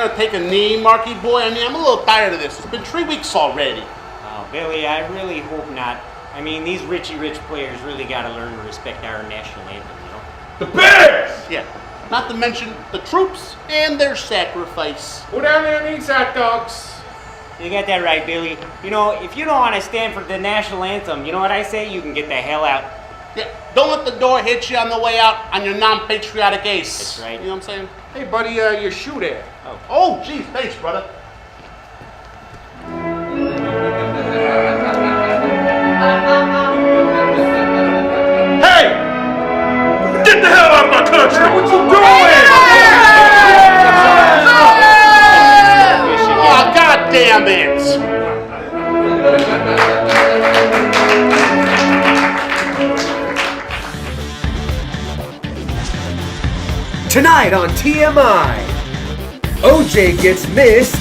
gonna take a knee, Marky boy? I mean, I'm a little tired of this. It's been 3 weeks already. Oh, Billy, I really hope not. I mean, these rich players really gotta learn to respect our national anthem, you know? The Bears! Yeah. Not to mention the troops and their sacrifice. Go down there and eat hot dogs. You got that right, Billy. You know, if you don't want to stand for the national anthem, you know what I say? You can get the hell out. Yeah, don't let the door hit you on the way out on your non-patriotic ace. That's right. You know what I'm saying? Hey, buddy, your shoe there. Oh, geez, thanks, brother. Hey! Get the hell out of my country! What you doing? Oh, God damn it! Tonight on TMI, OJ gets missed,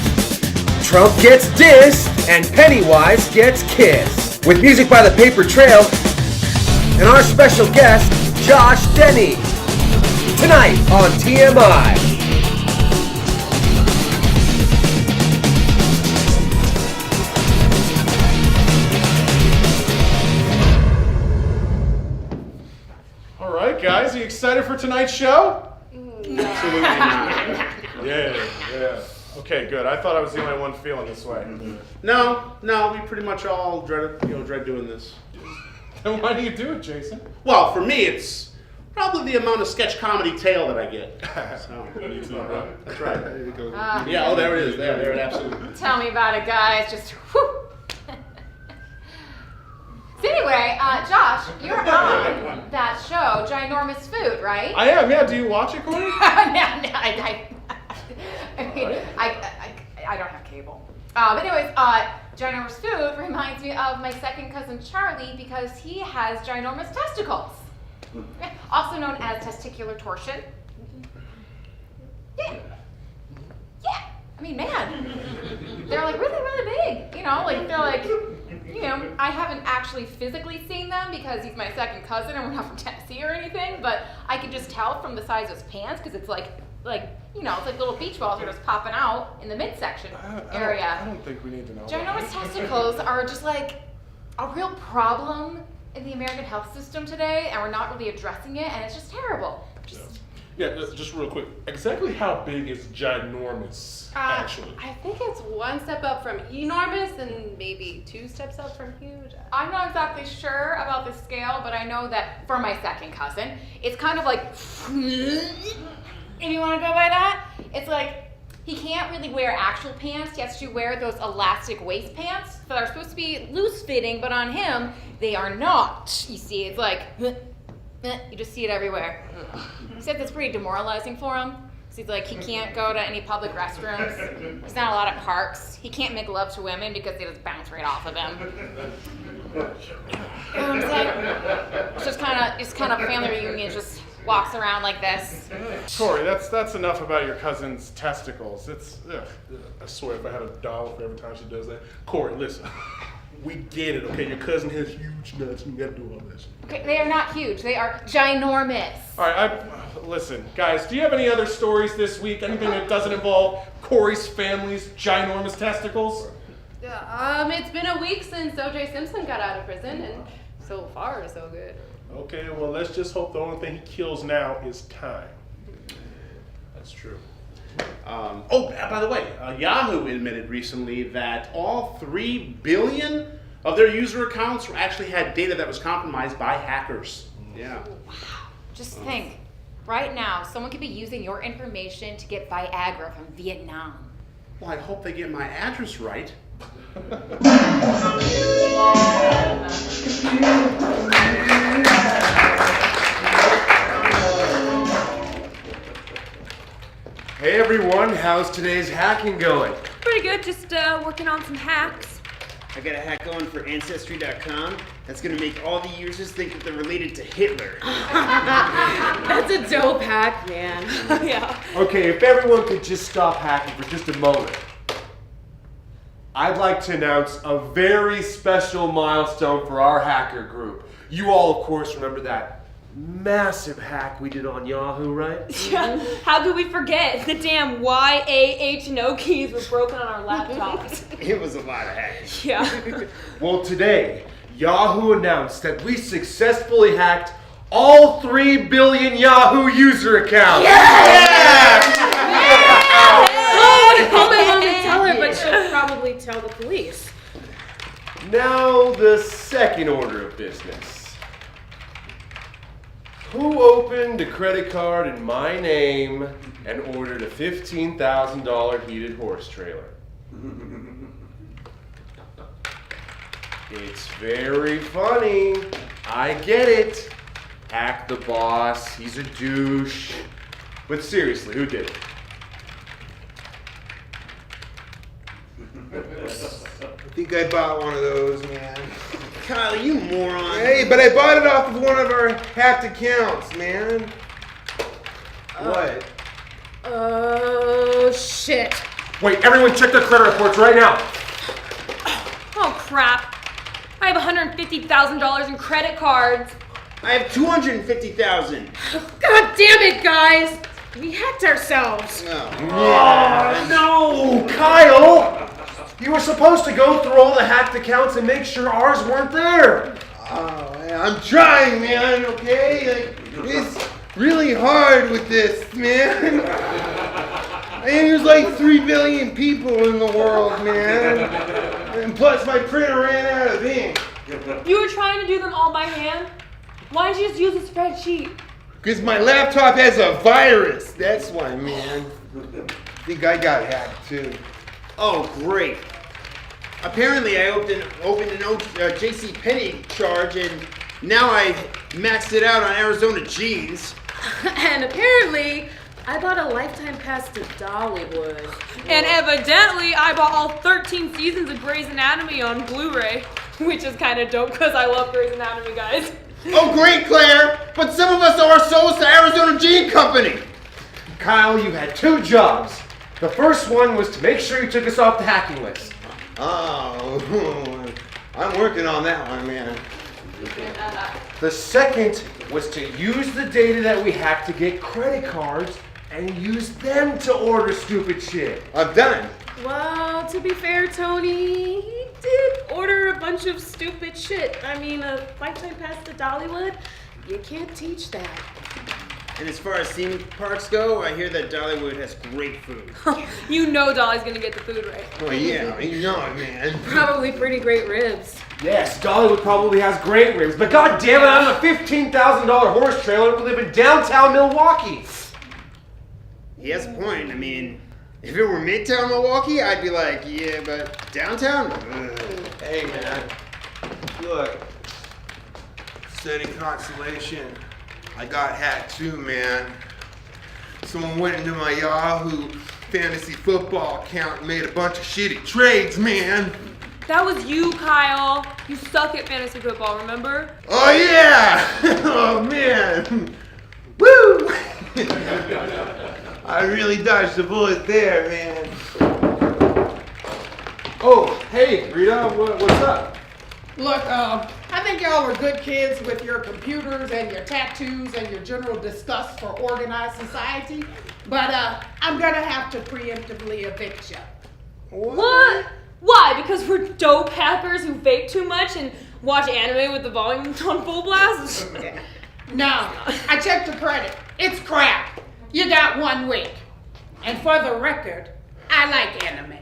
Trump gets dissed, and Pennywise gets kissed. With music by The Paper Trail, and our special guest, Josh Denny. Tonight on TMI. All right, guys, are you excited for tonight's show? Absolutely not. Yeah. Okay, good. I thought I was the only one feeling this way. No, we pretty much all dread doing this. Then why do you do it, Jason? Well, for me, it's probably the amount of sketch comedy tail that I get. So, Me too, bro. that's right. There you go. Yeah, oh, there it is. There it absolutely. Tell me about it, guys. Just whew. So anyway, Josh, you're on that show, Ginormous Food, right? I am, yeah. Do you watch it, Corie? No, I don't have cable. But anyways, Ginormous Food reminds me of my second cousin Charlie because he has ginormous testicles, also known as testicular torsion. Yeah. I mean, man, they're like really, really big. You know, like they're like, you know, I haven't actually physically seen them because he's my second cousin and we're not from Tennessee or anything. But I can just tell from the size of his pants because it's like you know, it's like little beach balls are just popping out in the midsection area. I don't think we need to know. Ginormous testicles are just like a real problem in the American health system today, and we're not really addressing it, and it's just terrible. Yeah, just real quick. Exactly how big is ginormous, actually? I think it's one step up from enormous and maybe 2 steps up from huge. I'm not exactly sure about the scale, but I know that for my second cousin, it's kind of like, if you want to go by that, it's like he can't really wear actual pants. He has to wear those elastic waist pants that are supposed to be loose fitting, but on him, they are not. You see, it's like, you just see it everywhere. He said that's pretty demoralizing for him. He's like, he can't go to any public restrooms. He's not allowed at parks. He can't make love to women because they just bounce right off of him. You know what I'm saying? It's just kind of family reunion, just walks around like this. Corie, that's enough about your cousin's testicles. It's, I swear if I had $1 for every time she does that. Corie, listen. We get it, okay? Your cousin has huge nuts and you gotta do all this. Okay, they are not huge. They are ginormous. All right, listen, guys, do you have any other stories this week? Anything that doesn't involve Corey's family's ginormous testicles? It's been a week since O.J. Simpson got out of prison, and so far, so good. Okay, well, let's just hope the only thing he kills now is time. That's true. By the way, Yahoo admitted recently that all 3 billion of their user accounts actually had data that was compromised by hackers. Yeah. Wow. Just think, right now, someone could be using your information to get Viagra from Vietnam. Well, I hope they get my address right. Hey everyone, how's today's hacking going? Pretty good, just working on some hacks. I got a hack going for Ancestry.com that's gonna make all the users think that they're related to Hitler. That's a dope hack, man. Yeah. Okay, if everyone could just stop hacking for just a moment. I'd like to announce a very special milestone for our hacker group. You all, of course, remember that massive hack we did on Yahoo, right? Yeah, how could we forget? The damn Y, A, H, and O keys were broken on our laptops. It was a lot of hacking. Yeah. Well, today, Yahoo announced that we successfully hacked all 3 billion Yahoo user accounts. Oh, I told my mom to tell her, but she'll probably tell the police. Now, the second order of business. Who opened a credit card in my name and ordered a $15,000 heated horse trailer? It's very funny. I get it. Hack the boss. He's a douche. But seriously, who did it? I think I bought one of those, man. Kyle, you moron. Hey, but I bought it off of one of our hacked accounts, man. What? Oh, shit. Wait, everyone check their credit reports right now. Oh, crap. I have $150,000 in credit cards. I have 250,000. God damn it, guys. We hacked ourselves. Oh, no, Kyle! You were supposed to go through all the hacked accounts and make sure ours weren't there. Oh, man, I'm trying, man, okay? Like, it's really hard with this, man. And there's like 3 billion people in the world, man. And plus my printer ran out of ink. You were trying to do them all by hand? Why didn't you just use a spreadsheet? Because my laptop has a virus. That's why, man. I think I got hacked, too. Oh, great. Apparently I opened an JCPenney charge and now I maxed it out on Arizona jeans. And apparently, I bought a lifetime pass to Dollywood. And evidently, I bought all 13 seasons of Grey's Anatomy on Blu-ray. Which is kind of dope because I love Grey's Anatomy, guys. Oh, great, Claire! But some of us owe our souls to Arizona Jean Company! Kyle, you had 2 jobs. The first one was to make sure you took us off the hacking list. Oh, I'm working on that one, man. The second was to use the data that we hacked to get credit cards and use them to order stupid shit. I'm done. Well, to be fair, Tony, he did order a bunch of stupid shit. I mean, a lifetime pass to Dollywood, you can't teach that. And as far as theme parks go, I hear that Dollywood has great food. You know Dolly's gonna get the food right. Oh, yeah, you know it, man. Probably pretty great ribs. Yes, Dollywood probably has great ribs, but god damn it, I'm a $15,000 horse trailer and we live in downtown Milwaukee. He has a point. I mean, if it were midtown Milwaukee, I'd be like, yeah, but downtown? Hey, man. Look. Steady consolation. I got hacked too, man. Someone went into my Yahoo fantasy football account and made a bunch of shitty trades, man. That was you, Kyle. You suck at fantasy football, remember? Oh, yeah! Oh, man. Woo! I really dodged the bullet there, man. Oh, hey, Rita, what's up? Look, I think y'all were good kids with your computers and your tattoos and your general disgust for organized society, but I'm gonna have to preemptively evict you. What? Why? Because we're dope hackers who vape too much and watch anime with the volume on full blast? No, I checked your credit. It's crap. You got 1 week. And for the record, I like anime.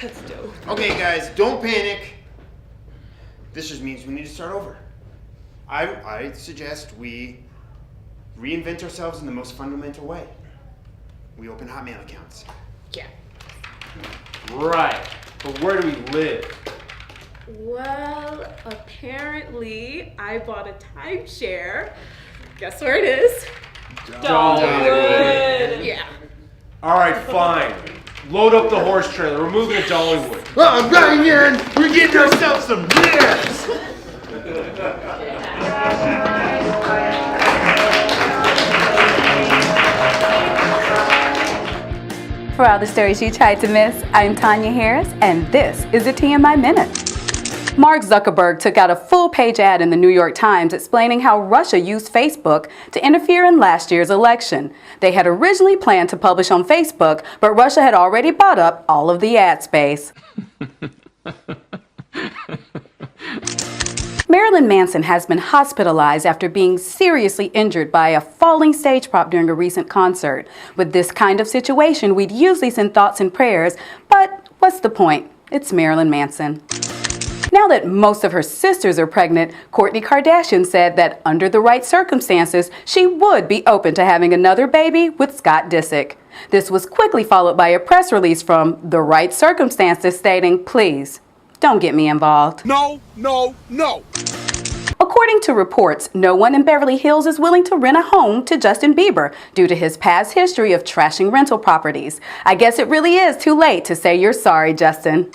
That's dope. Okay, guys, don't panic. This just means we need to start over. I suggest we reinvent ourselves in the most fundamental way. We open Hotmail accounts. Yeah. Right, but where do we live? Well, apparently I bought a timeshare. Guess where it is? Dollywood. Yeah. All right, fine. Load up the horse trailer. We're moving to Dollywood. Oh, right, man. We're getting ourselves some beers. For all the stories you tried to miss, I'm Tonya Harris, and this is the TMI Minute. Mark Zuckerberg took out a full-page ad in the New York Times explaining how Russia used Facebook to interfere in last year's election. They had originally planned to publish on Facebook, but Russia had already bought up all of the ad space. Marilyn Manson has been hospitalized after being seriously injured by a falling stage prop during a recent concert. With this kind of situation, we'd usually send thoughts and prayers, but what's the point? It's Marilyn Manson. Now that most of her sisters are pregnant, Kourtney Kardashian said that under the right circumstances, she would be open to having another baby with Scott Disick. This was quickly followed by a press release from The Right Circumstances stating, "Please, don't get me involved." No, no, no. According to reports, no one in Beverly Hills is willing to rent a home to Justin Bieber due to his past history of trashing rental properties. I guess it really is too late to say you're sorry, Justin.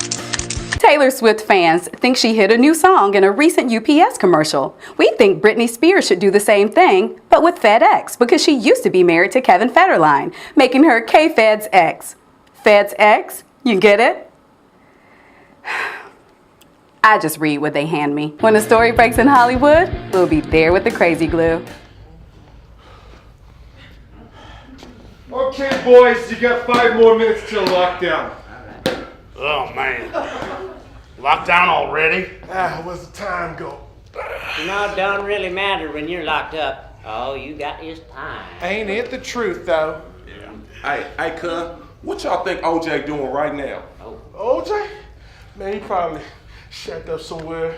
Taylor Swift fans think she hit a new song in a recent UPS commercial. We think Britney Spears should do the same thing, but with FedEx, because she used to be married to Kevin Federline, making her K-Fed's ex. Fed's ex? You get it? I just read what they hand me. When the story breaks in Hollywood, we'll be there with the crazy glue. Okay, boys, you got 5 more minutes till lockdown. Oh, man. Lockdown already? What's the time go? You know, it don't really matter when you're locked up. All you got is time. Ain't it the truth, though? Yeah. Hey, cuz, what y'all think OJ doing right now? OJ? Man, he probably shacked up somewhere,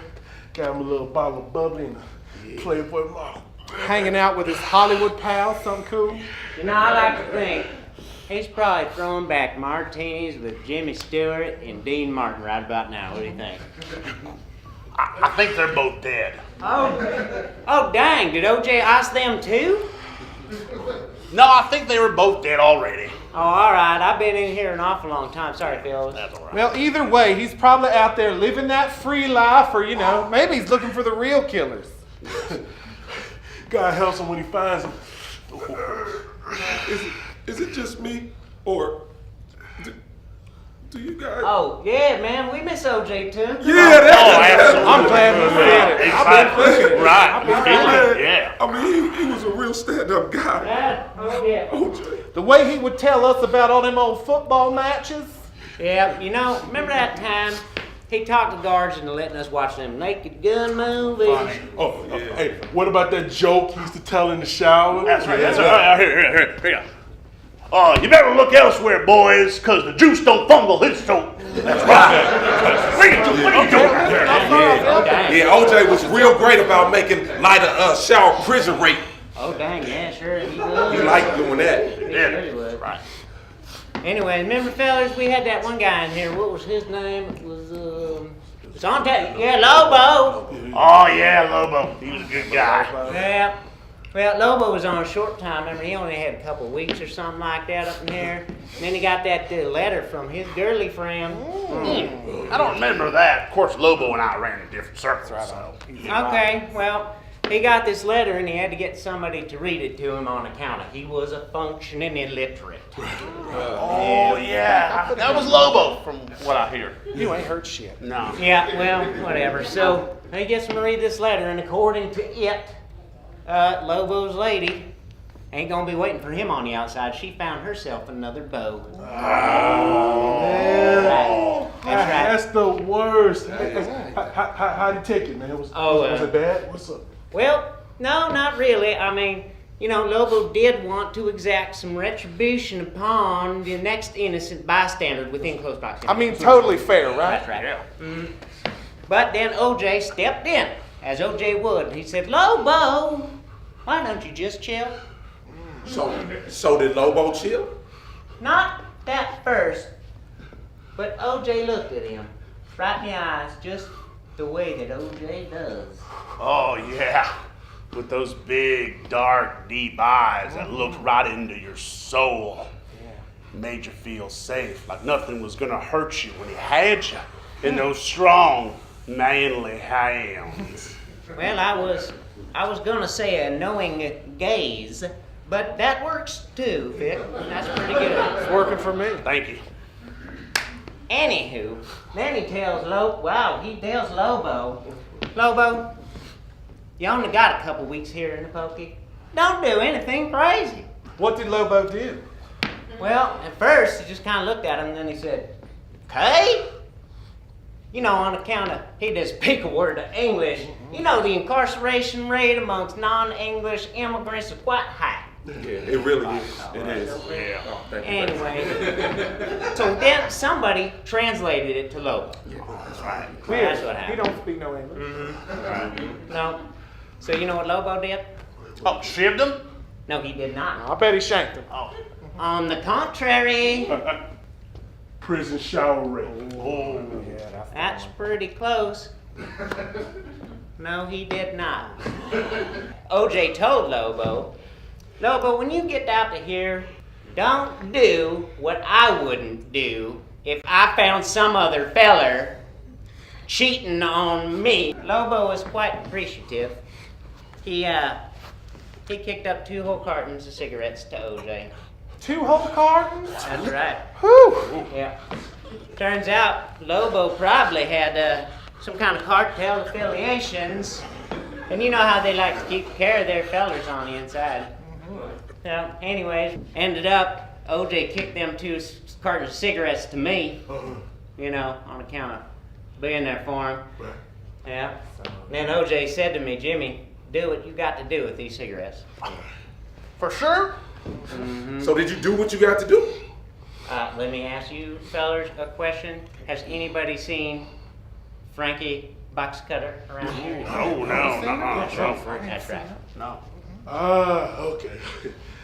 got him a little bottle of bubbly and a Playboy model. Hanging out with his Hollywood pal, something cool. You know, I like to think he's probably throwing back martinis with Jimmy Stewart and Dean Martin right about now. What do you think? I think they're both dead. Oh, dang, did OJ ice them too? No, I think they were both dead already. Oh, all right. I've been in here an awful long time. Sorry, Phil. That's all right. Well, either way, he's probably out there living that free life, or, you know, maybe he's looking for the real killers. God helps him when he finds them. Is it just me, or do you guys? Oh, yeah, man, we miss OJ too. Yeah, absolutely. I'm glad we said it. Exactly. Right. Yeah. I mean, he was a real stand-up guy. Yeah. Oh, yeah. OJ. The way he would tell us about all them old football matches. Yeah, you know, remember that time he talked the guards into letting us watch them Naked Gun movies? Oh, yeah. Hey, what about that joke he used to tell in the shower? That's right. That's right. Here you go. You better look elsewhere, boys, because the juice don't fumble his throat. That's right. What are you doing? Yeah, OJ was real great about making light of shower prison rape. Oh, dang, yeah, sure, he was. He liked doing that. He really was. Right. Anyway, remember, fellas, we had that one guy in here. What was his name? It was, Sante. Yeah, Lobo. Oh, yeah, Lobo. He was a good guy. Yeah. Well, Lobo was on a short time. Remember, he only had a couple of weeks or something like that up in here. And then he got that letter from his girly friend. I don't remember that. Of course, Lobo and I ran in different circles. So. Okay, well, he got this letter and he had to get somebody to read it to him on account of he was a functioning illiterate. Oh, yeah. That was Lobo, from what I hear. You ain't heard shit. No. Yeah, well, whatever. So he gets him to read this letter, and according to it, Lobo's lady ain't gonna be waiting for him on the outside. She found herself another beau. Oh, man. Right. That's right. That's the worst. How'd he take it, man? Was it bad? What's up? Well, no, not really. I mean, you know, Lobo did want to exact some retribution upon the next innocent bystander within close proximity. I mean, totally fair, right? That's right. Yeah. But then OJ stepped in, as OJ would. He said, Lobo, why don't you just chill? So did Lobo chill? Not that first, but OJ looked at him, right in the eyes, just the way that OJ does. Oh, yeah. With those big, dark, deep eyes that looked right into your soul. Made you feel safe, like nothing was gonna hurt you when he had you in those strong, manly hands. Well, I was gonna say a knowing gaze, but that works too, Vic. That's pretty good. It's working for me. Thank you. Anywho, then he tells Lobo, Lobo, you only got a couple weeks here in the pokey. Don't do anything crazy. What did Lobo do? Well, at first he just kind of looked at him and then he said, "Okay?" You know, on account of he doesn't speak a word of English. You know, the incarceration rate amongst non-English immigrants is quite high. Yeah, it really is. It is. Yeah. Oh, thank you. Anyway, so then somebody translated it to Lobo. Yeah, that's right. That's what happened. He don't speak no English. No. So you know what Lobo did? Oh, shivved him? No, he did not. I bet he shanked him. Oh. On the contrary, Prison shower rate. Oh. that's pretty close. No, he did not. OJ told Lobo, Lobo, when you get out to here, don't do what I wouldn't do if I found some other feller cheating on me. Lobo was quite appreciative. He kicked up 2 whole cartons of cigarettes to OJ. 2 whole cartons? That's right. Whew. Yeah. Turns out Lobo probably had some kind of cartel affiliations. And you know how they like to keep care of their fellers on the inside. So, anyways, ended up, OJ kicked them 2 cartons of cigarettes to me. You know, on account of being there for him. Yeah. And then OJ said to me, Jimmy, do what you got to do with these cigarettes. For sure? So did you do what you got to do? Let me ask you fellers a question. Has anybody seen Frankie Box Cutter around here? No. That's right. That's right. No. Okay.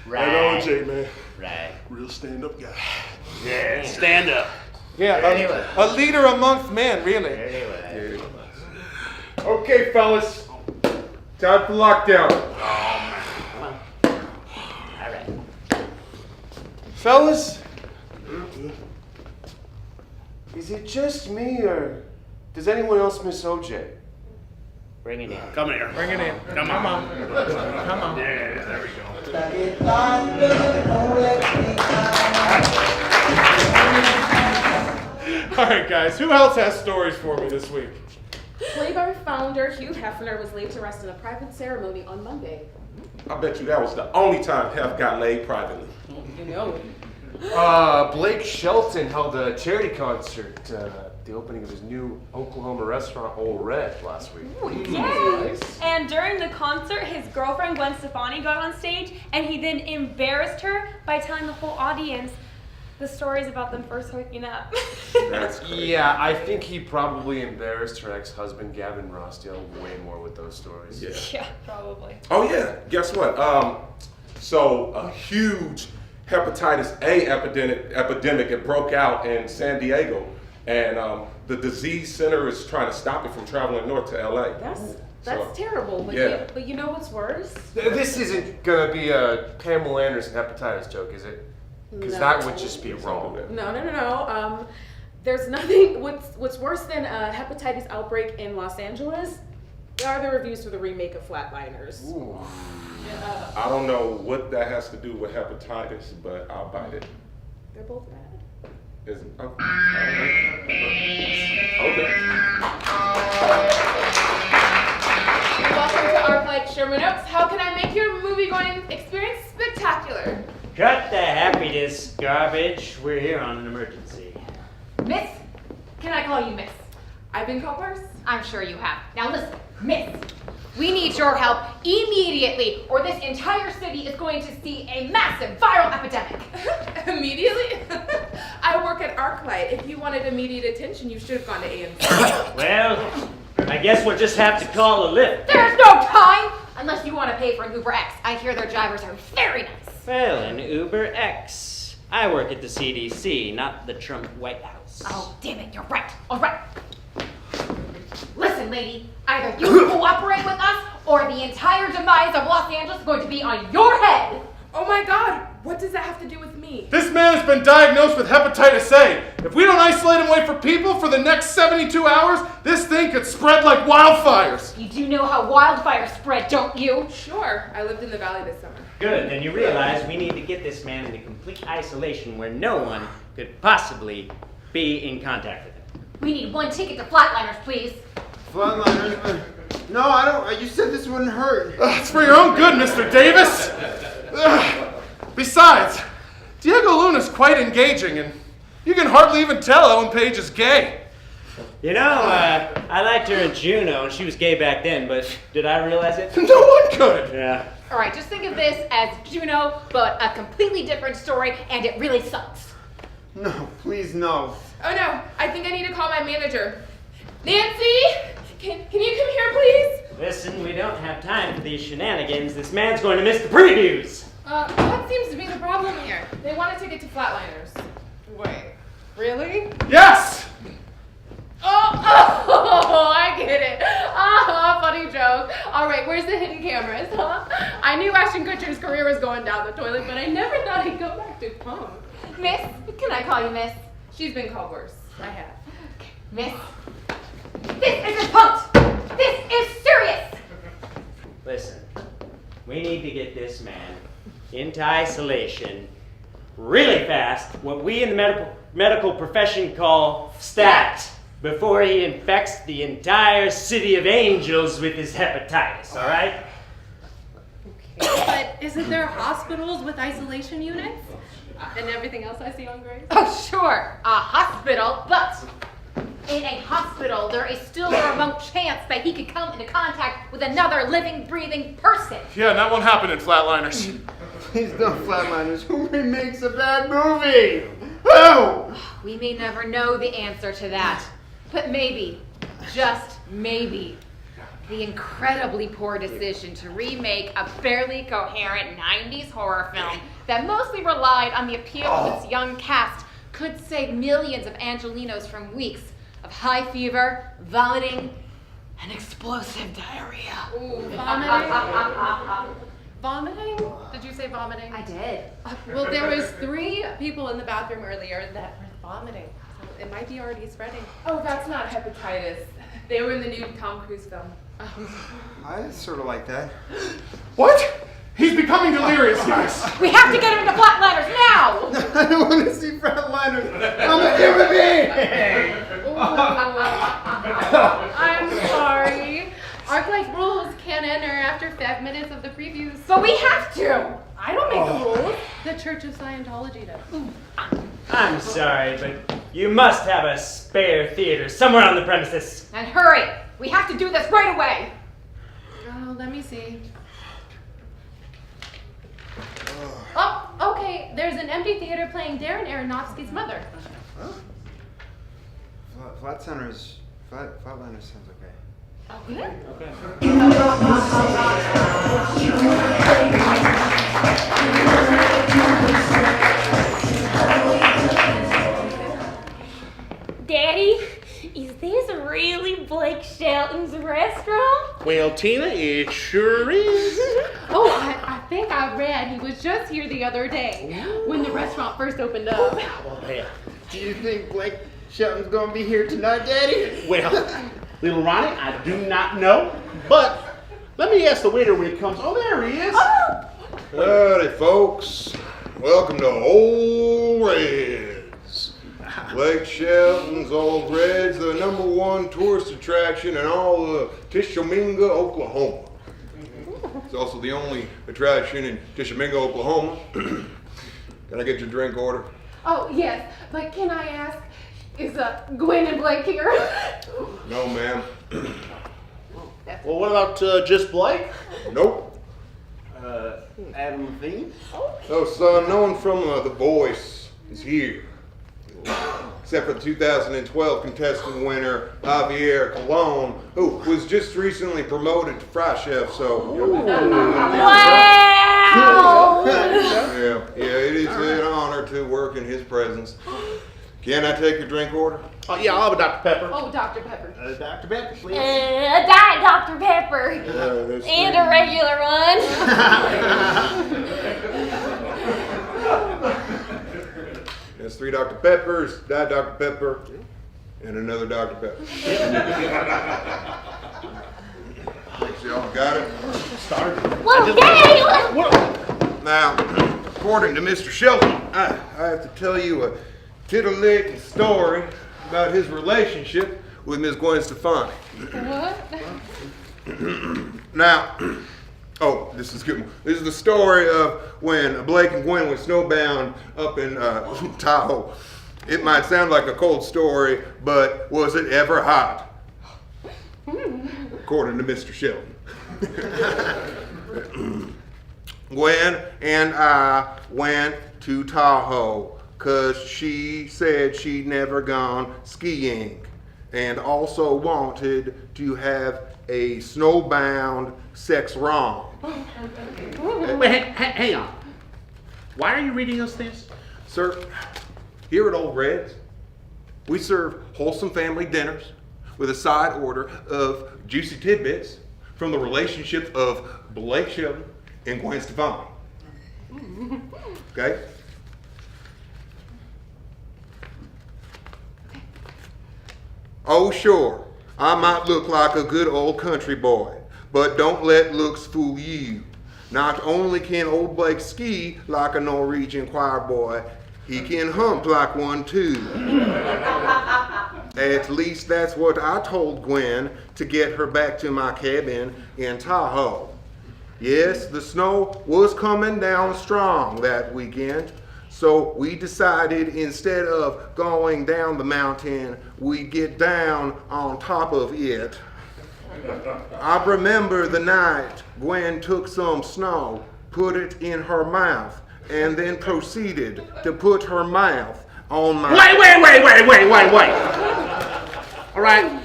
Right. That OJ, man. Right. Real stand-up guy. Yeah, stand up. Yeah, a leader amongst men, really. Anyway. Okay, fellas. Time for lockdown. Come on. All right. Fellas, is it just me or does anyone else miss OJ? Bring it in. Come here. Bring it in. Come on. Come on. Yeah, there we go. All right, guys. Who else has stories for me this week? Playboy founder Hugh Hefner was laid to rest in a private ceremony on Monday. I bet you that was the only time Hef got laid privately. You know. Blake Shelton held a charity concert at the opening of his new Oklahoma restaurant, Old Red, last week. Yay! And during the concert, his girlfriend Gwen Stefani got on stage, and he then embarrassed her by telling the whole audience the stories about them first hooking up. That's crazy. Yeah, I think he probably embarrassed her ex-husband, Gavin Rossdale, way more with those stories. Yeah, probably. Oh yeah, guess what? So a huge hepatitis A epidemic it broke out in San Diego, and the disease center is trying to stop it from traveling north to LA. That's terrible. But yeah. but you know what's worse? This isn't gonna be a Pamela Anderson hepatitis joke, is it? Because that would just be wrong. No. There's nothing. What's worse than a hepatitis outbreak in Los Angeles are the reviews for the remake of Flatliners. I don't know what that has to do with hepatitis, but I'll bite it. They're both bad. Okay. Welcome to our Sherman Oaks. How can I make your movie-going experience spectacular? Cut the happiness garbage. We're here on an emergency. Miss? Can I call you Miss? I've been called worse. I'm sure you have. Now listen, Miss. We need your help immediately, or this entire city is going to see a massive viral epidemic. Immediately? I work at ArcLight. If you wanted immediate attention, you should have gone to AMC. Well, I guess we'll just have to call a lift. There's no time! Unless you want to pay for an Uber X. I hear their drivers are very nice. Well, an Uber X. I work at the CDC, not the Trump White House. Oh, damn it, you're right. All right. Listen, lady, either you cooperate with us, or the entire demise of Los Angeles is going to be on your head. Oh my God, what does that have to do with me? This man has been diagnosed with hepatitis A. If we don't isolate him away from people for the next 72 hours, this thing could spread like wildfires. You do know how wildfires spread, don't you? Sure, I lived in the valley this summer. Good, then you realize we need to get this man into complete isolation where no one could possibly be in contact with him. We need 1 ticket to Flatliners, please. Flatliners? No, I don't. You said this wouldn't hurt. It's for your own good, Mr. Davis. Besides, Diego Luna's quite engaging, and you can hardly even tell Ellen Page is gay. You know, I liked her in Juno, and she was gay back then, but did I realize it? No one could. Yeah. All right, just think of this as Juno, but a completely different story, and it really sucks. No, please no. Oh no, I think I need to call my manager. Nancy, can you come here, please? Listen, we don't have time for these shenanigans. This man's going to miss the previews. What seems to be the problem here? They want a ticket to Flatliners. Wait, really? Yes! Oh, I get it. Funny joke. All right, where's the hidden cameras, huh? I knew Ashton Kutcher's career was going down the toilet, but I never thought he'd go back to home. Miss, can I call you Miss? She's been called worse. I have. Miss, this isn't punked. This is serious. Listen, we need to get this man into isolation really fast, what we in the medical profession call stat, before he infects the entire city of angels with his hepatitis, all right? Okay, but isn't there hospitals with isolation units? And everything else I see on Grace? Oh, sure, a hospital, but in a hospital, there is still a remote chance that he could come into contact with another living, breathing person. Yeah, and that won't happen in Flatliners. Please don't, Flatliners. Who remakes a bad movie? Who? We may never know the answer to that, but maybe, just maybe, the incredibly poor decision to remake a barely coherent 90s horror film that mostly relied on the appeal of its young cast could save millions of Angelinos from weeks of high fever, vomiting, and explosive diarrhea. Ooh, vomiting? Vomiting? Did you say vomiting? I did. Well, there was 3 people in the bathroom earlier that were vomiting. So it might be already spreading. Oh, that's not hepatitis. They were in the new Tom Cruise film. I sort of like that. What? He's becoming delirious, guys. We have to get him into Flatliners now! I don't want to see Flatliners. I'm a human being. I'm sorry. ArcLight rules can't enter after 5 minutes of the previews. But we have to! I don't make the rules. The Church of Scientology does. I'm sorry, but you must have a spare theater somewhere on the premises. And hurry! We have to do this right away! Oh, let me see. Oh, okay. There's an empty theater playing Darren Aronofsky's Mother. Huh? Flatliners sounds okay. Okay. Daddy, is this really Blake Shelton's restaurant? Well, Tina, it sure is. Oh, I think I read he was just here the other day when the restaurant first opened up. Yeah. Do you think Blake Shelton's gonna be here tonight, Daddy? Well, little Ronnie, I do not know, but let me ask the waiter when he comes. Oh, there he is. Howdy, folks. Welcome to Old Reds. Blake Shelton's Old Reds, the #1 tourist attraction in all of Tishomingo, Oklahoma. It's also the only attraction in Tishomingo, Oklahoma. Can I get your drink order? Oh, yes, but can I ask, is Gwen and Blake here? No, ma'am. Well, what about just Blake? Nope. Adam Levine? No, son, no one from The Voice is here. Except for the 2012 contestant winner, Javier Colon, who was just recently promoted to fry chef, so... Wow! Yeah, it is an honor to work in his presence. Can I take your drink order? Oh, yeah, I'll have a Dr. Pepper. Oh, Dr. Pepper. Dr. Pepper, please. A Diet Dr. Pepper. And a regular one. That's 3 Dr. Peppers, Diet Dr. Pepper, and another Dr. Pepper. Thanks, y'all. Got it? Well, Daddy! Now, according to Mr. Shelton, I have to tell you, titillating story about his relationship with Miss Gwen Stefani. What? Now, oh, this is good. This is the story of when Blake and Gwen went snowbound up in Tahoe. It might sound like a cold story, but was it ever hot? According to Mr. Sheldon. Gwen and I went to Tahoe because she said she'd never gone skiing and also wanted to have a snowbound sex rom. Wait, hang on. Why are you reading us this? Sir, here at Old Red's, we serve wholesome family dinners with a side order of juicy tidbits from the relationship of Blake Sheldon and Gwen Stefani. Okay? Oh, sure, I might look like a good old country boy, but don't let looks fool you. Not only can old Blake ski like a Norwegian choir boy, he can hump like one too. At least that's what I told Gwen to get her back to my cabin in Tahoe. Yes, the snow was coming down strong that weekend, so we decided instead of going down the mountain, we'd get down on top of it. I remember the night Gwen took some snow, put it in her mouth, and then proceeded to put her mouth on my... Wait! All right,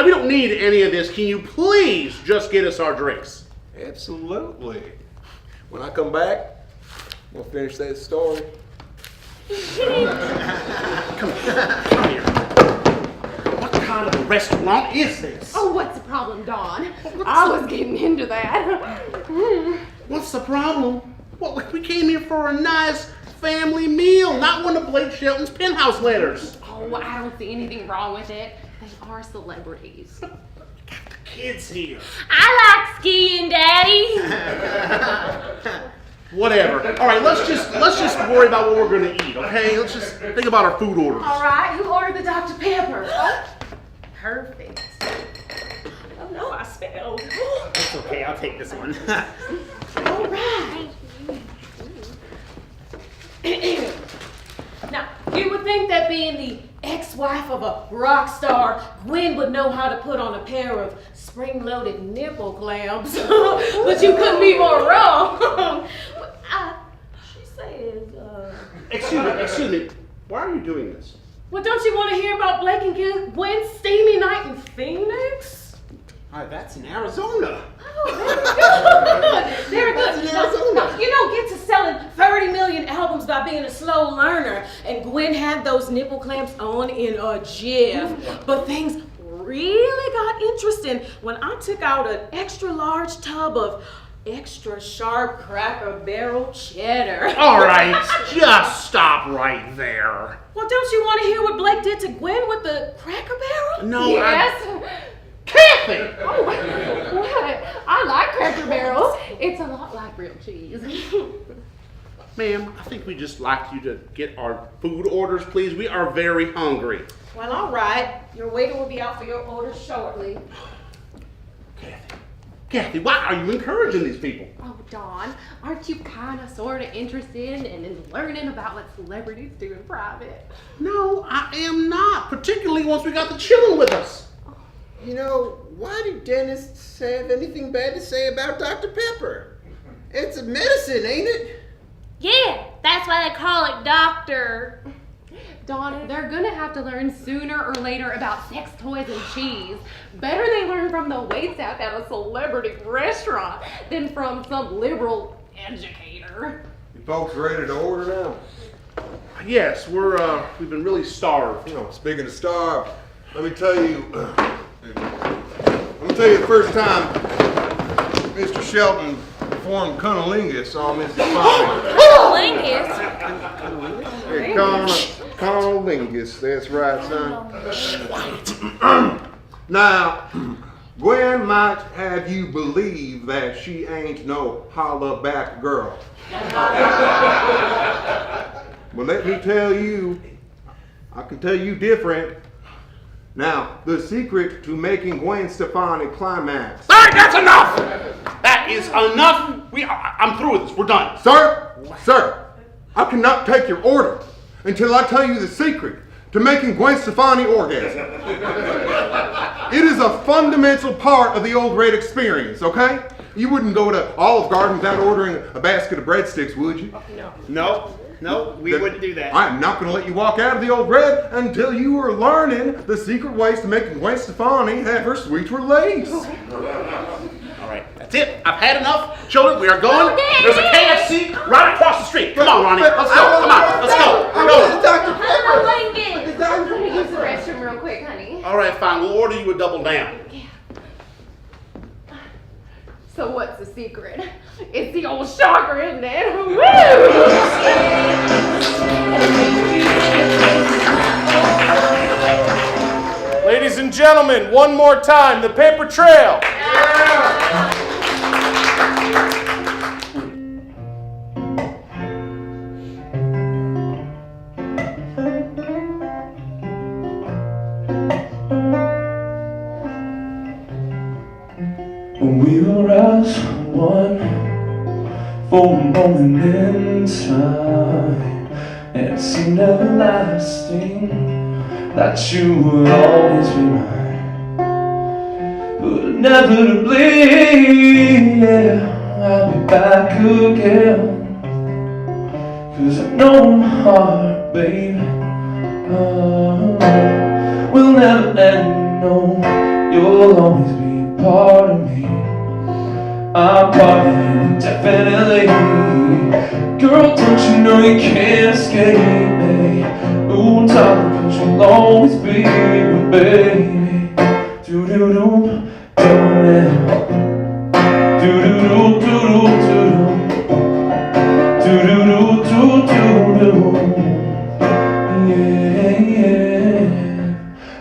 we don't need any of this. Can you please just get us our drinks? Absolutely. When I come back, we'll finish that story. Come here. What kind of a restaurant is this? Oh, what's the problem, Dawn? I was getting into that. What's the problem? Well, we came here for a nice family meal, not one of Blake Shelton's penthouse letters. Oh, I don't see anything wrong with it. They are celebrities. Kids here. I like skiing, Daddy. Whatever. All right, let's just worry about what we're gonna eat, okay? Let's just think about our food orders. All right, who ordered the Dr. Pepper? Oh, perfect. Oh no, I spilled. It's okay, I'll take this one. All right. Now, you would think that being the ex-wife of a rock star, Gwen would know how to put on a pair of spring-loaded nipple clamps, but you couldn't be more wrong. She says, Excuse me. Why are you doing this? well, don't you want to hear about Blake and Gwen's steamy night in Phoenix? All right, that's in Arizona. Oh, very good. Very good. Now, you don't get to selling 30 million albums by being a slow learner. And Gwen had those nipple clamps on in a jiff. But things really got interesting when I took out an extra large tub of extra sharp Cracker Barrel cheddar. All right, just stop right there. Well, don't you want to hear what Blake did to Gwen with the Cracker Barrel? No, Yes. Kathy! Oh, what? I like Cracker Barrels. It's a lot like real cheese. Ma'am, I think we just like you to get our food orders, please. We are very hungry. Well, all right. Your waiter will be out for your order shortly. Kathy, why are you encouraging these people? Oh, Dawn, aren't you kind of sort of interested in learning about what celebrities do in private? No, I am not, particularly once we got the chillin' with us. You know, why do dentists have anything bad to say about Dr. Pepper? It's a medicine, ain't it? Yeah, that's why they call it doctor. Dawn, they're gonna have to learn sooner or later about sex toys and cheese. Better they learn from the waitstaff at a celebrity restaurant than from some liberal educator. You folks ready to order now? Yes, we've been really starved. You know, speaking of starved, let me tell you the first time Mr. Shelton performed cunnilingus on Mrs. Fine. Cunnilingus? Cunnilingus, that's right, son. Now, Gwen might have you believe that she ain't no holla back girl. But let me tell you, I can tell you different. Now, the secret to making Gwen Stefani climax. All right, that's enough! That is enough. I'm through with this. We're done. Sir, I cannot take your order until I tell you the secret to making Gwen Stefani orgasm. It is a fundamental part of the old Red experience, okay? You wouldn't go to Olive Garden without ordering a basket of breadsticks, would you? No, we wouldn't do that. I'm not going to let you walk out of the old Red until you are learning the secret ways to make Gwen Stefani have her sweet release. All right, that's it. I've had enough. Children, we are going. There's a KFC right across the street. Come on, Ronnie. Let's go. Come on. Let's go. Go. Dr. Pepper. Let me use the restroom real quick, honey. All right, fine. We'll order you a double down. So what's the secret? It's the old shocker, isn't it? Woo! Ladies and gentlemen, one more time, the paper trail. We were as one for a moment in time, and it seemed everlasting that you would always be mine. But inevitably, yeah, I'll be back again, 'cause I know my heart, baby, will never end. No, you'll always be part of me. I'm part of you, definitely. Girl, don't you know you can't escape me? Ooh, darling, 'cause you'll always be my baby. Do-do-do, do-do-do, do-do-do, do-do-do, do-do-do, do-do-do. Yeah,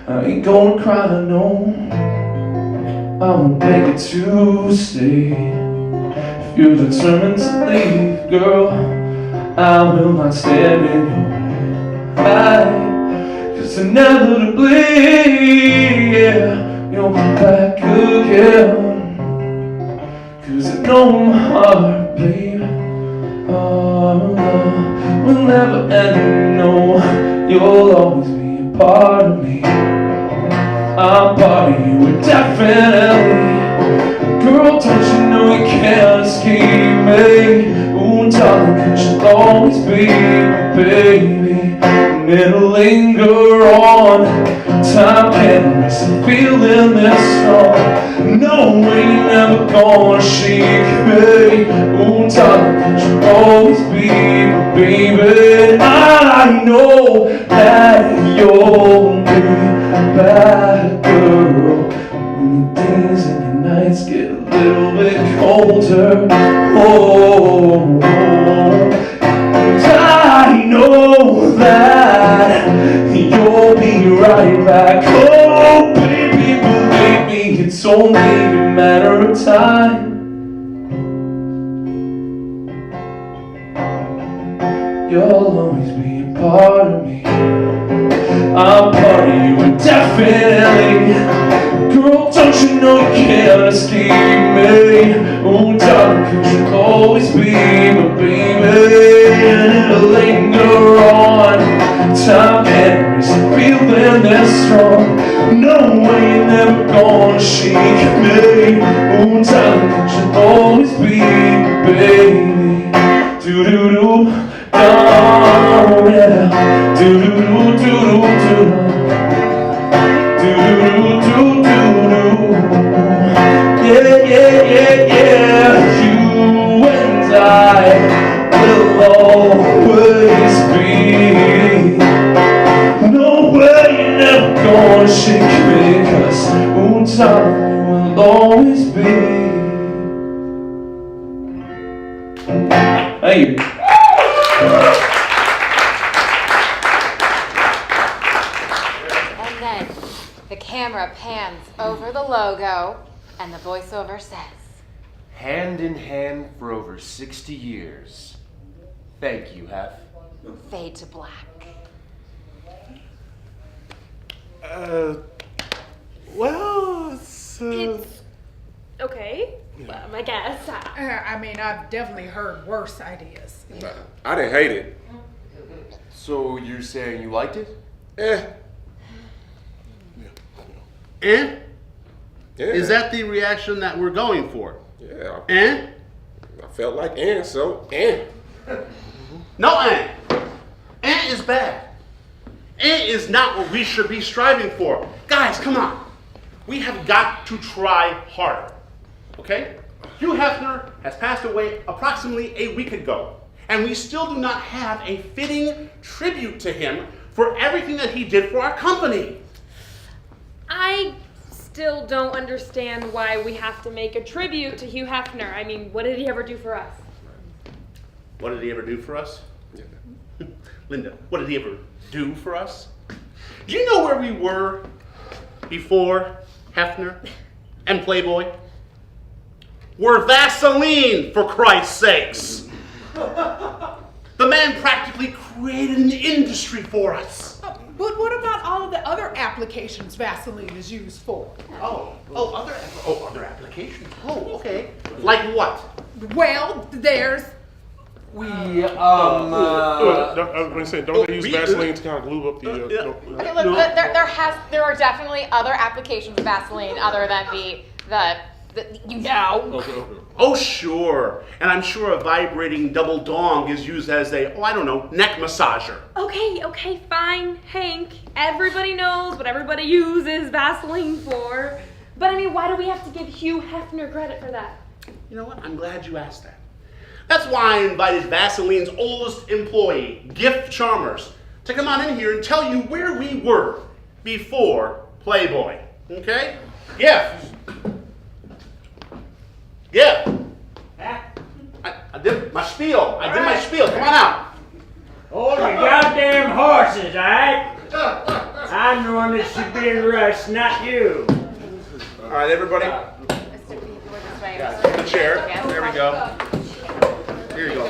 I ain't gonna cry, no. I won't beg you to stay. If you're determined to leave, girl, I will not stand in your way. 'Cause inevitably, yeah, you'll be back again. 'Cause I know my heart, baby, will never end. No, you'll always be a part of me. I'm part of you, definitely. Girl, don't you know you can't escape me? Ooh, darling, 'cause you'll always be my baby. And it'll linger on. Time can't erase the feeling this strong. No way you're never gonna shake me. Ooh, darling, 'cause you'll always be my baby. I know that you'll be back, girl, when your days and your nights get a little bit colder. Oh, and I know that you'll be right back. Oh, baby, believe me, it's only a matter of time. You'll always be a part of me. I'm part of you, definitely. Girl, don't you know you can't escape me? Oh, darling, 'cause you'll always be my baby. And it'll linger on. Time can't erase the feeling that's strong. No way you're never gonna shake me. Oh, darling, 'cause you'll always be my baby. Do-do-do. Oh yeah, do-do-do, do-do-do, do-do-do, do-do-do. Yeah, yeah, yeah, yeah. You and I will always be. No way you're never gonna shake me, 'cause oh, darling, you will always be. Thank you. And then the camera pans over the logo and the voiceover says, Hand in hand for over 60 years. Thank you, Hef. fade to black. Well, it's okay. I guess. I mean, I've definitely heard worse ideas. I didn't hate it. So you're saying you liked it? Eh. Eh? Yeah. Is that the reaction that we're going for? Yeah. Eh? I felt like so No, eh. Eh is bad. Eh is not what we should be striving for. Guys, come on. We have got to try harder. Okay? Hugh Hefner has passed away approximately a week ago, and we still do not have a fitting tribute to him for everything that he did for our company. I still don't understand why we have to make a tribute to Hugh Hefner. I mean, what did he ever do for us? What did he ever do for us? Yeah. Linda, what did he ever do for us? Do you know where we were before Hefner and Playboy? We're Vaseline, for Christ's sakes. The man practically created an industry for us. But what about all of the other applications Vaseline is used for? Other applications. Oh, okay. Like what? Well, there's... don't they use Vaseline to kind of glue up the... Okay, look, there are definitely other applications of Vaseline other than the you know. Oh, sure. And I'm sure a vibrating double dong is used as a, neck massager. Okay, fine, Hank. Everybody knows what everybody uses Vaseline for. But I mean, why do we have to give Hugh Hefner credit for that? You know what? I'm glad you asked that. That's why I invited Vaseline's oldest employee, Gift Chalmers, to come on in here and tell you where we were before Playboy. Okay? Gift. I did my spiel. Come on out. Hold your goddamn horses, all right? I'm the one that should be in rush, not you. All right, everybody. The chair. There we go. Here you go.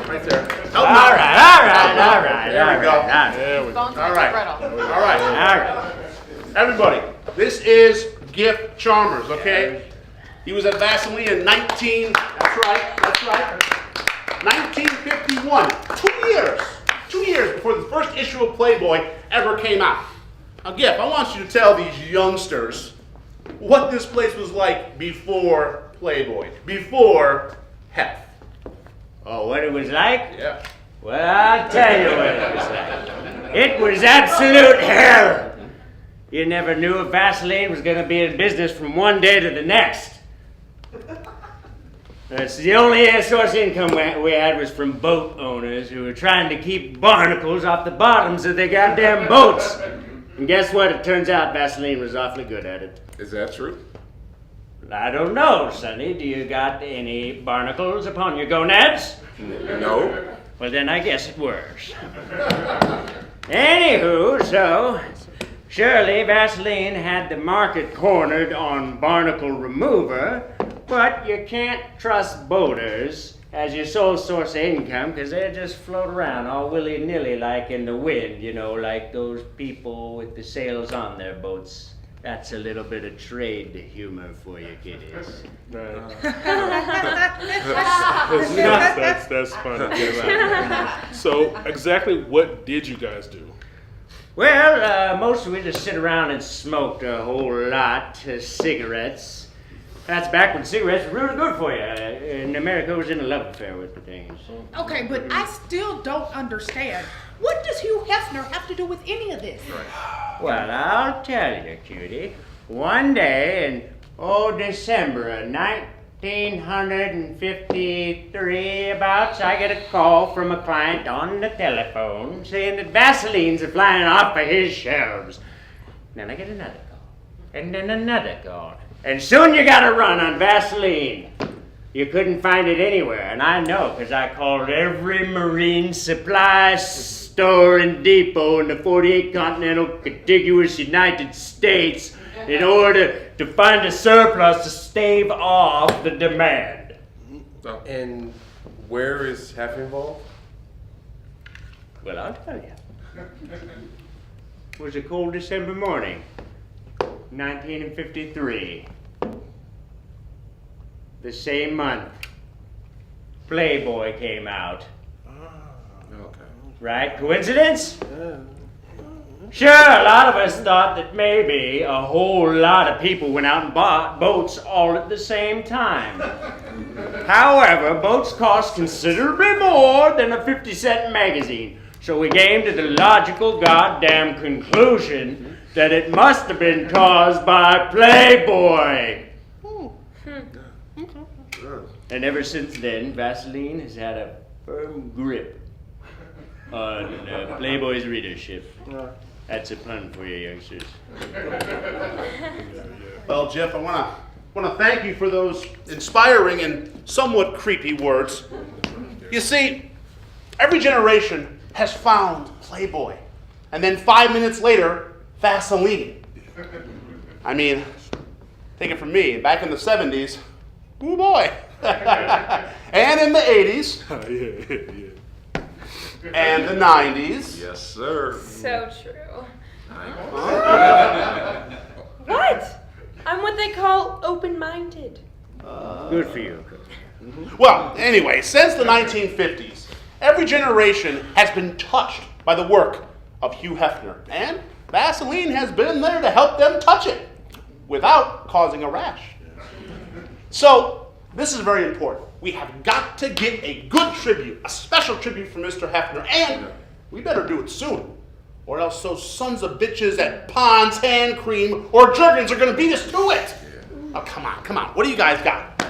Right there. All right. There we go. There we go. All right. Everybody, this is Gift Chalmers, okay? He was at Vaseline in 1951. 2 years before the first issue of Playboy ever came out. Now, Gift, I want you to tell these youngsters what this place was like before Playboy, before Hef. Oh, what it was like? Yeah. Well, I'll tell you what it was like. It was absolute hell. You never knew if Vaseline was going to be in business from one day to the next. That's the only source of income we had was from boat owners who were trying to keep barnacles off the bottoms of their goddamn boats. And guess what? It turns out Vaseline was awfully good at it. Is that true? I don't know, Sonny. Do you got any barnacles upon your gonads? No. Well, then I guess it works. Anywho, so surely Vaseline had the market cornered on barnacle remover, but you can't trust boaters as your sole source of income because they just float around all willy-nilly like in the wind, you know, like those people with the sails on their boats. That's a little bit of trade humor for you kiddies. That's funny. So, exactly what did you guys do? Well, most of it just sit around and smoked a whole lot of cigarettes. That's back when cigarettes were really good for you. And America was in a love affair with the things. Okay, but I still don't understand. What does Hugh Hefner have to do with any of this? Well, I'll tell you, cutie. One day in, December of 1953 about, I get a call from a client on the telephone saying that Vaselines are flying off of his shelves. Then I get another call, and then another call. And soon you gotta run on Vaseline. You couldn't find it anywhere, and I know because I called every marine supply store and depot in the 48 continental contiguous United States in order to find a surplus to stave off the demand. And where is Hef involved? Well, I'll tell you. was a cold December morning, 1953. The same month, Playboy came out. Okay. Right? Coincidence? Sure, a lot of us thought that maybe a whole lot of people went out and bought boats all at the same time. However, boats cost considerably more than a 50-cent magazine, so we came to the logical goddamn conclusion that it must have been caused by Playboy. And ever since then, Vaseline has had a firm grip on Playboy's readership. That's a pun for you, youngsters. Well, Jeff, I want to thank you for those inspiring and somewhat creepy words. You see, every generation has found Playboy, and then 5 minutes later, Vaseline. I mean, take it from me, back in the 70s, ooh boy. And in the 80s. And the 90s. Yes, sir. So true. What? I'm what they call open-minded. Good for you. Well, anyway, since the 1950s, every generation has been touched by the work of Hugh Hefner, and Vaseline has been there to help them touch it without causing a rash. So, this is very important. We have got to get a good tribute, a special tribute from Mr. Hefner, and we better do it soon, or else those sons of bitches at Pond's Hand Cream or Jergens are going to beat us to it. Oh, come on. What do you guys got?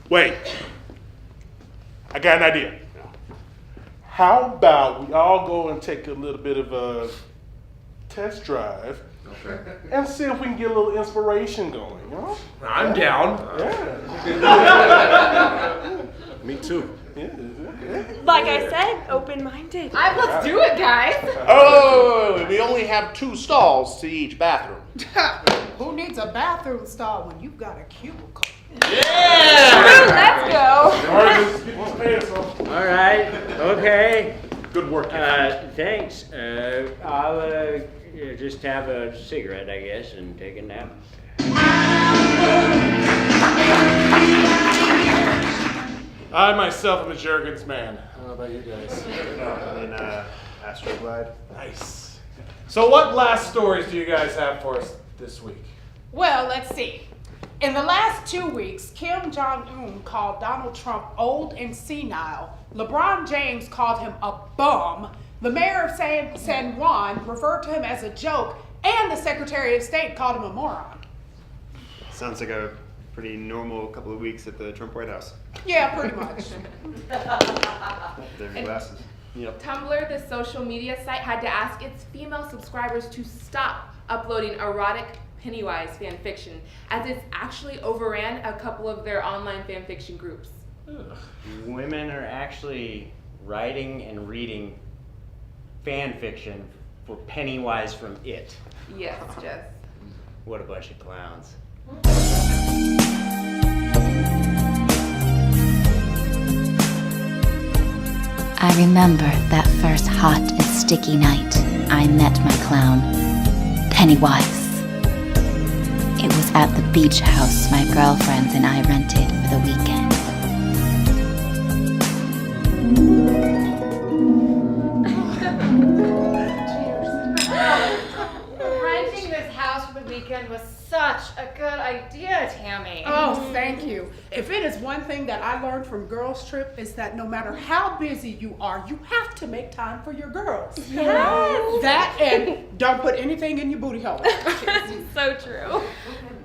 Wait. I got an idea. How about we all go and take a little bit of a test drive and see if we can get a little inspiration going, you know? I'm down. Yeah. Me too. Like I said, open-minded. Let's do it, guys. Oh, we only have 2 stalls to each bathroom. Who needs a bathroom stall when you've got a cubicle? Let's go. All right. Okay. Good work. Thanks. I'll just have a cigarette, I guess, and take a nap. I myself am a Jergens man. I don't know about you guys. And Astroglide. Nice. So what last stories do you guys have for us this week? Well, let's see. In the last 2 weeks, Kim Jong-un called Donald Trump old and senile. LeBron James called him a bum. The mayor of San Juan referred to him as a joke, and the Secretary of State called him a moron. Sounds like a pretty normal couple of weeks at the Trump White House. Yeah, pretty much. Their glasses. Yep. Tumblr, the social media site, had to ask its female subscribers to stop uploading erotic Pennywise fan fiction, as it's actually overran a couple of their online fan fiction groups. Women are actually writing and reading fan fiction for Pennywise from It. Yes, Jess. What a bunch of clowns. I remember that first hot and sticky night I met my clown, Pennywise. It was at the beach house my girlfriends and I rented for the weekend. Renting this house for the weekend was such a good idea, Tammy. Oh, thank you. If it is one thing that I learned from Girls Trip, is that no matter how busy you are, you have to make time for your girls. Yes. That and don't put anything in your booty hole. So true.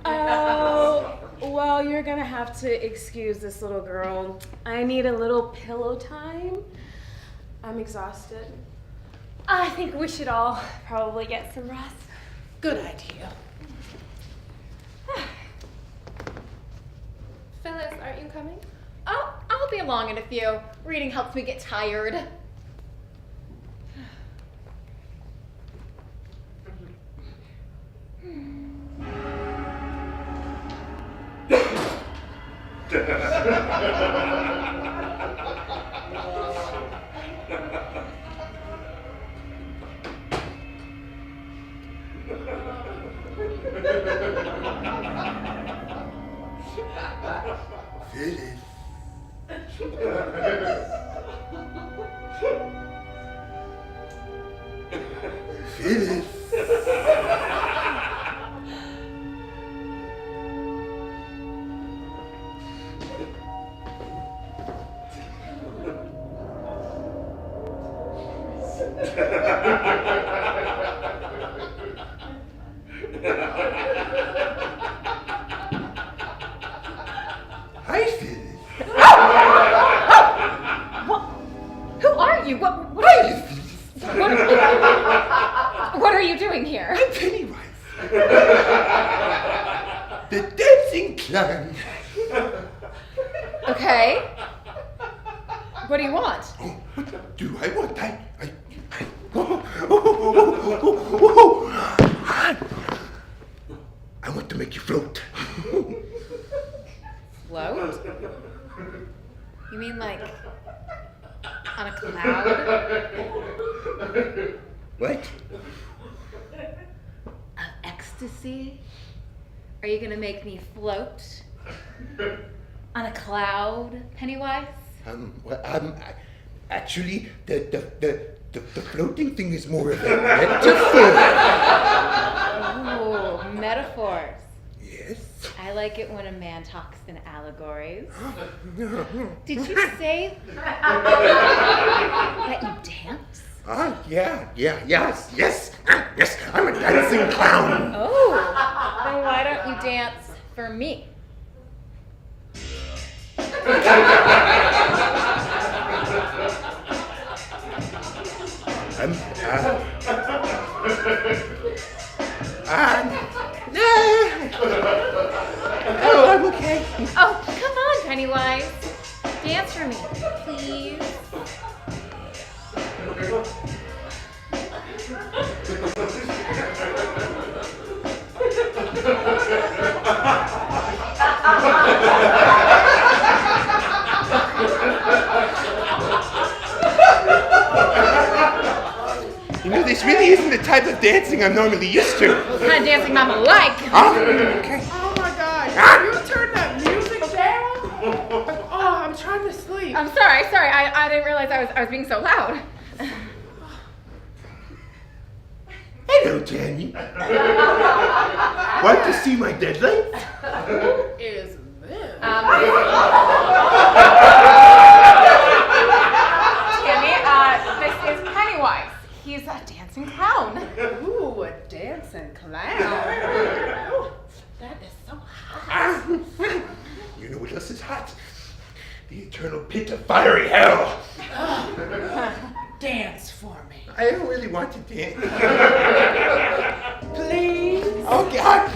Oh, well, you're gonna have to excuse this little girl. I need a little pillow time. I'm exhausted. I think we should all probably get some rest. Good idea. Phyllis, aren't you coming? Oh, I'll be along in a few. Reading helps me get tired. Phyllis. Phyllis. Hi, Phyllis. Who are you? What are you doing here? I'm Pennywise. The dancing clown. Okay. What do you want? What do I want? I want to make you float. Float? You mean like on a cloud? What? Of ecstasy? Are you gonna make me float on a cloud, Pennywise? Actually, the floating thing is more of a metaphor. Oh, metaphors. Yes. I like it when a man talks in allegories. Did you say that you dance? Yes, I'm a dancing clown. Oh, then why don't you dance for me? Oh, I'm okay. Oh, come on, Pennywise. Dance for me, please. You know, this really isn't the type of dancing I'm normally used to. What kind of dancing Mama like? Okay. Oh my God! You turn that music down? Oh, I'm trying to sleep. I'm sorry. I didn't realize I was being so loud. Hello, Danny. Want to see my deadline? Who is this? Tammy, this is Pennywise. He's a dancing clown. Ooh, a dancing clown. That is so hot. You know what else is hot? The eternal pit of fiery hell. Dance for me. I don't really want to dance. Please? Oh, God.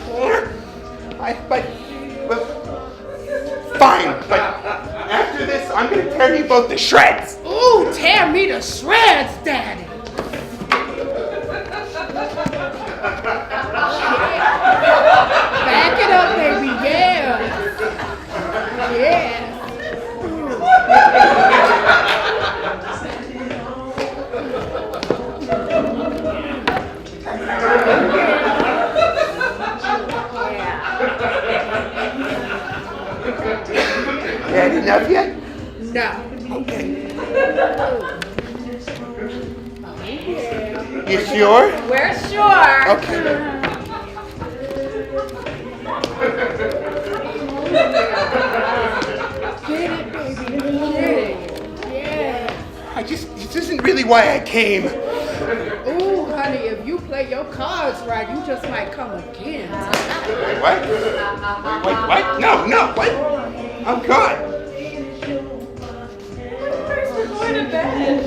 Fine, but after this, I'm going to tear you both to shreds. Ooh, tear me to shreds, Daddy. Back it up, baby. Yeah. Yeah. Had enough yet? No. Okay. You sure? We're sure. Okay. Get it, baby. Get it. Yeah. This isn't really why I came. Ooh, honey, if you play your cards right, you just might come again. Wait, what? What? No, what? I'm gone. We're going to bed.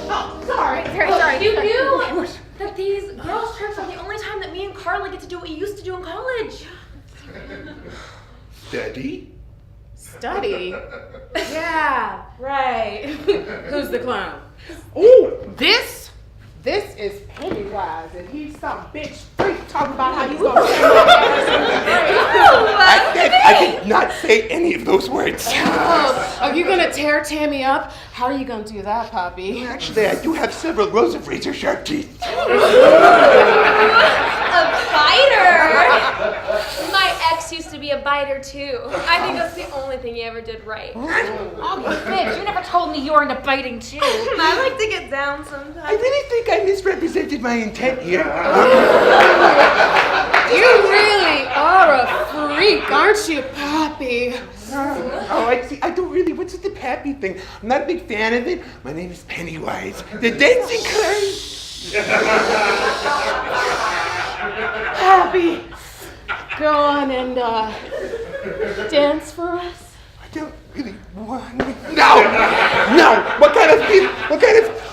Oh, sorry. You knew that these girls' trips are the only time that me and Carla get to do what we used to do in college. Study? Study? Yeah, right. Who's the clown? Ooh, this is Pennywise, and he's some bitch freak talking about how he's gonna say my ass. I did not say any of those words. Oh, are you gonna tear Tammy up? How are you gonna do that, Poppy? Actually, I do have several rows of razor sharp teeth. A too. I think that's the only thing he ever did right. Oh, bitch, you never told me you were into biting too. I like to get down sometimes. I really think I misrepresented my intent here. You really are a freak, aren't you, Poppy? Oh, I don't really. What's with the Pappy thing? I'm not a big fan of it. My name is Pennywise, the dancing clown. Poppy, go on and dance for us. I don't really want to. No! What kind of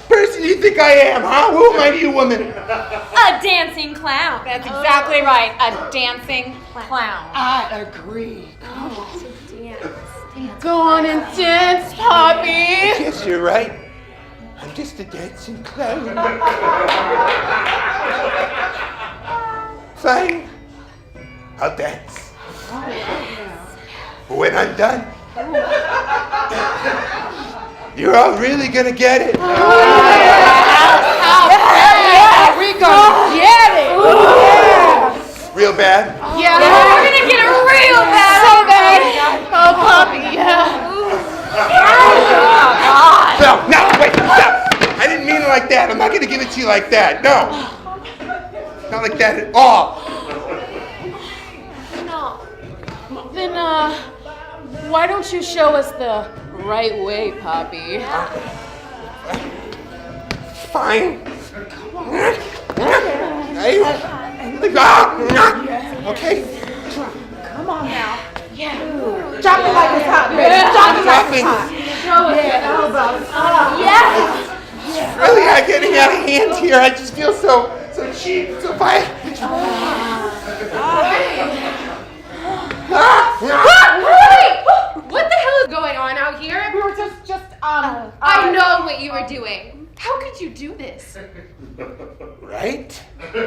person do you think I am, huh? Who am I to you, woman? A dancing clown. That's exactly right. A dancing clown. I agree. Come on. Go on and dance, Poppy. Yes, you're right. I'm just a dancing clown. Fine. I'll dance. But when I'm done, you're all really gonna get it. Yeah, we gonna get it. Real bad? Yeah, we're gonna get it real bad. So bad. Oh, Poppy, yeah. No, wait, stop. I didn't mean it like that. I'm not gonna give it to you like that. No. Not like that at all. No. Then, why don't you show us the right way, Poppy? Fine. Okay. Come on now. Yeah. Drop it like it's hot, baby. Drop it like it's hot. Throw it in elbows. Yeah. Really, I'm getting out of hand here. I just feel so cheap, so fine. Wait! What the hell is going on out here? We were just I know what you were doing. How could you do this? Right? You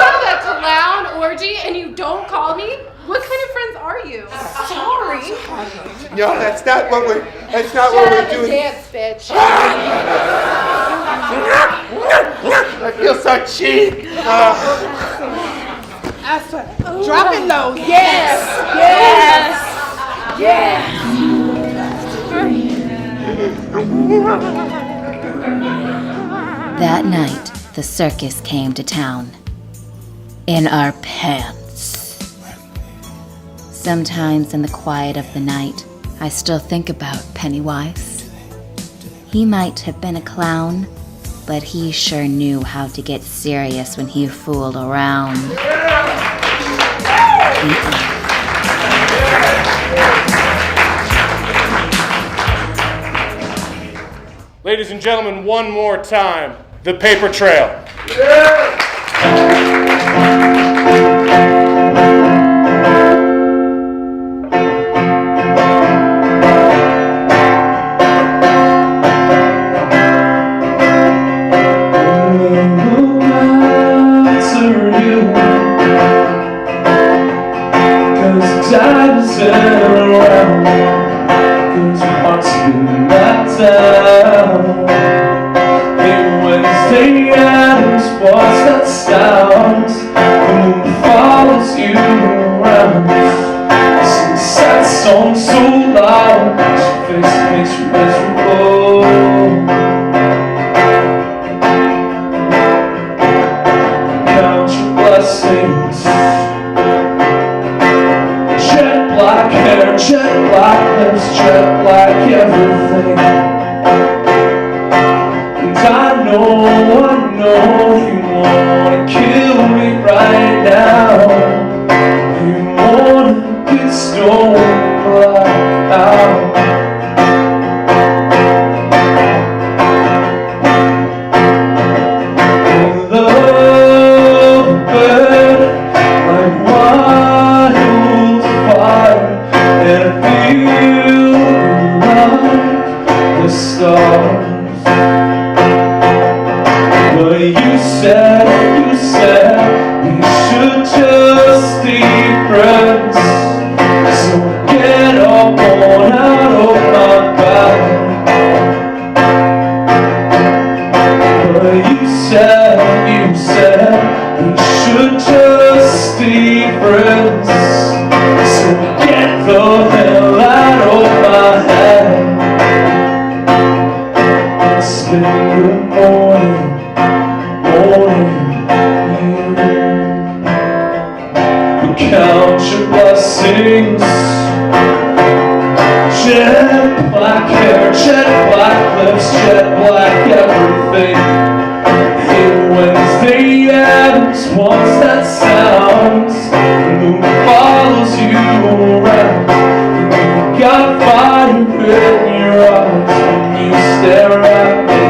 have a clown orgy and you don't call me? What kind of friends are you? Sorry. No, that's not what we're doing. Dance, bitch. I feel so cheap. That's right. Drop it low. Yes. Yes. That night, the circus came to town. In our pants. Sometimes in the quiet of the night, I still think about Pennywise. He might have been a clown, but he sure knew how to get serious when he fooled around. Ladies and gentlemen, one more time, the paper trail. You said we should just stay hair, jet black lips, jet black everything. Hey, Wednesday Addams wants that sound. The moon follows you around. You got fire in your eyes when you stare at me.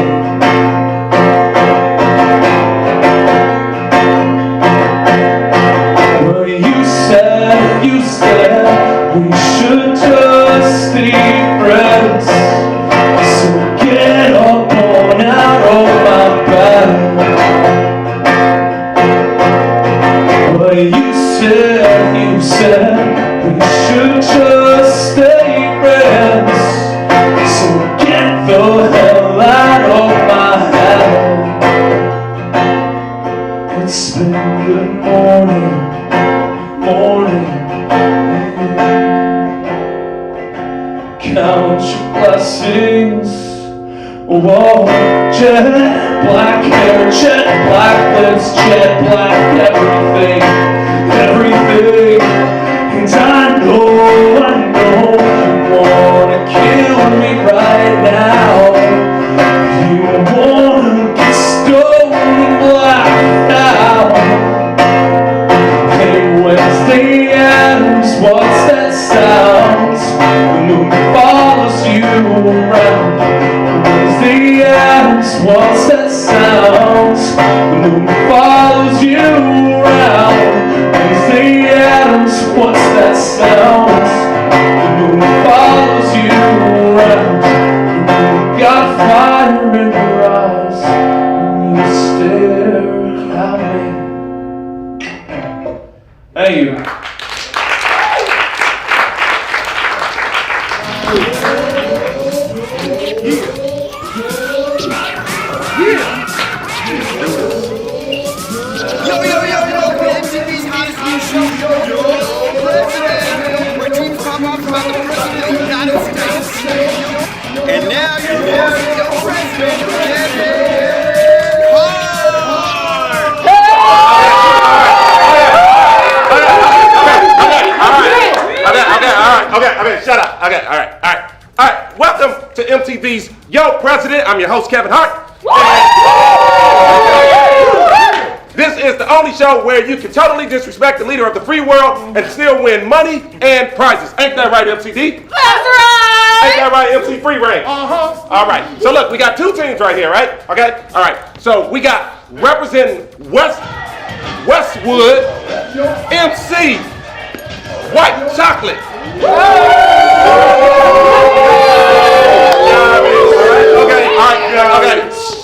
Well, you said we should just stay friends. So get up on out of my bed. Well, you said we should just stay friends. So get the hell out of my head. It's been good morning. Count your blessings. Whoa, jet black hair, jet black lips, jet black everything. And I know you wanna kill me right now. You wanna get stone black now. Hey, Wednesday Addams, what's that sound? The moon follows you around. Wednesday Addams, what's that sound? The moon follows you around. Wednesday Addams, what's that sound? The moon follows you around. You got fire in your eyes when you stare at me. Thank you. And now you're your president, Okay, shut up. Okay, all right. Welcome to MTV's Yo President. I'm your host, Kevin Hart. This is the only show where you can totally disrespect the leader of the free world and still win money and prizes. Ain't that right, MCD? That's right! Ain't that right, MC Free Range? Uh-huh. All right. So look, we got two teams right here, right? Okay? All right. So we got representing Westwood, MC, White Chocolate. Okay, all right, okay.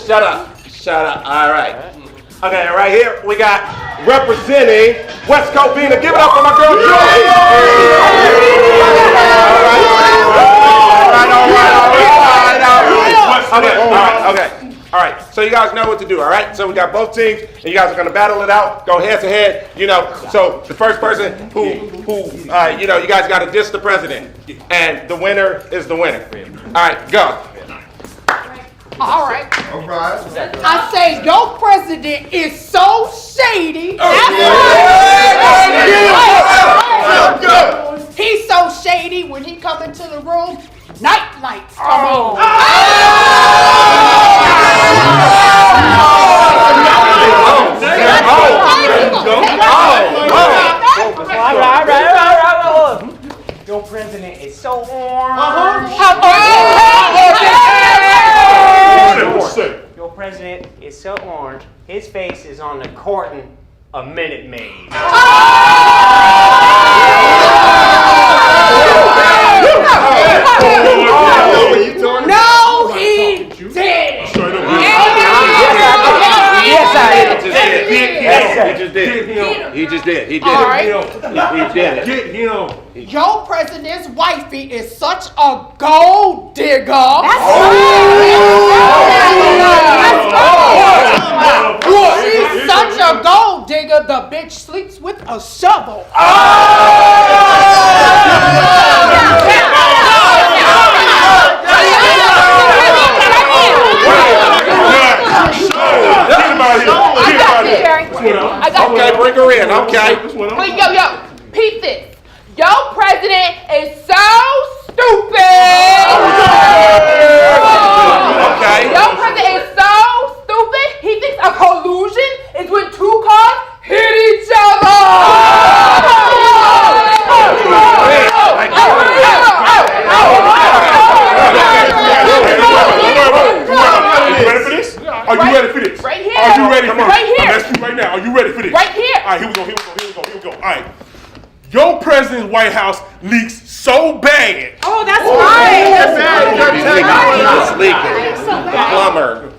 Shut up. All right. Okay, right here we got representing West Covina. Give it up for my girl Julie. All right. So you guys know what to do, all right? So we got both teams, and you guys are gonna battle it out, go head to head, you know. So the first person who you guys gotta diss the president, and the winner is the winner. All right, go. All right. I say your president is so shady. He's so shady when he come into the room, night lights come on. Your president is so orange. Your president is so orange. His face is on the carton a Minute Maid. No, he did. Yes, I did. He just did. All right. He did it. Get him. Your president's wifey is such a gold digger. That's She's such a gold digger, the bitch sleeps with a shovel. Okay, bring her in. Okay. Wait, yo, peep this. Your president is so stupid. Okay. Your president is so stupid. He thinks a collusion is when two cars hit each other. Are you ready for this? Right here. Are you ready for this? Right here. I'm asking you right now. Are you ready for this? Right here. All right, here we go. All right. Your president's White House leaks so bad. Oh, that's right. That's leaking. The plumber.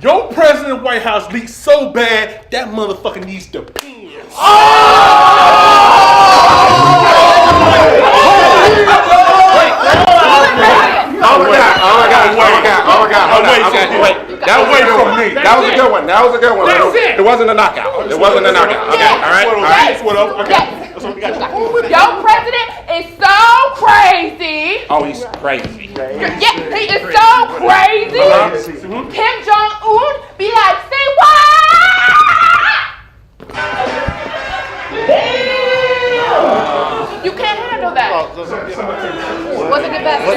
Your president's White House leaks so bad that motherfucker needs to pin. Oh my God. Wait. That was away from me. That was a good one. It wasn't a knockout. Okay, all right. Your president is so crazy. Oh, he's crazy. Yeah, he is so crazy. Kim Jong-un be like, say what? You can't handle that. Wasn't the best. What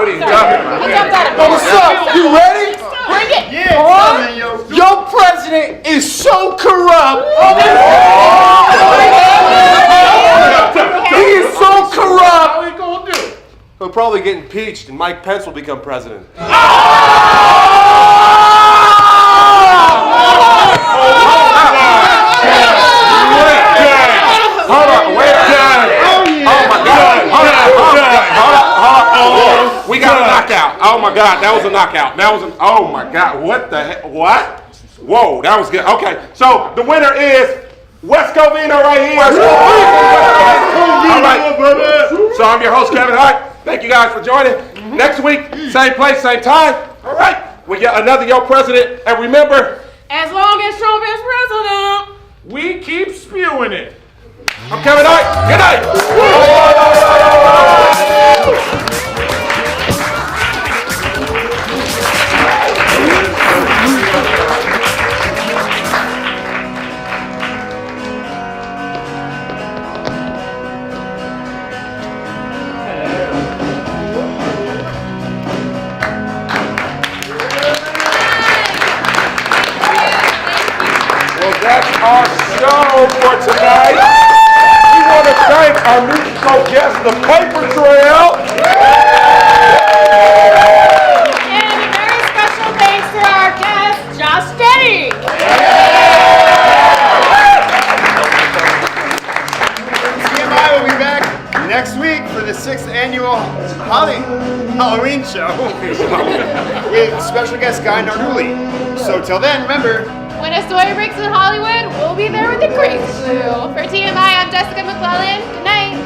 are you talking about? What's up? You ready? Bring it. Yeah. Your president is so corrupt. He is so corrupt. How are you gonna do? He'll probably get impeached, and Mike Pence will become president. Hold on, wait a minute. Oh my God. Hold on. We got a knockout. Oh my God, that was a knockout. Oh my God, what the heck? What? Whoa, that was good. Okay, so the winner is West Covina right here. All right. So I'm your host, Kevin Hart. Thank you guys for joining. Next week, same place, same time. All right. We got another Yo President. And remember, As long as Trump is president, we keep spewing it. I'm Kevin Hart. Good night. that's our show for tonight. We want to thank our musical guest, the Paper Trail. and a very special thanks to our guest, Denny. TMI will be back next week for the 6th annual Halloween show with special guest Guy Narduli. So till then, remember, When a story breaks in Hollywood, we'll be there with the crazy glue. For TMI, I'm Jessica McClelland. Good night.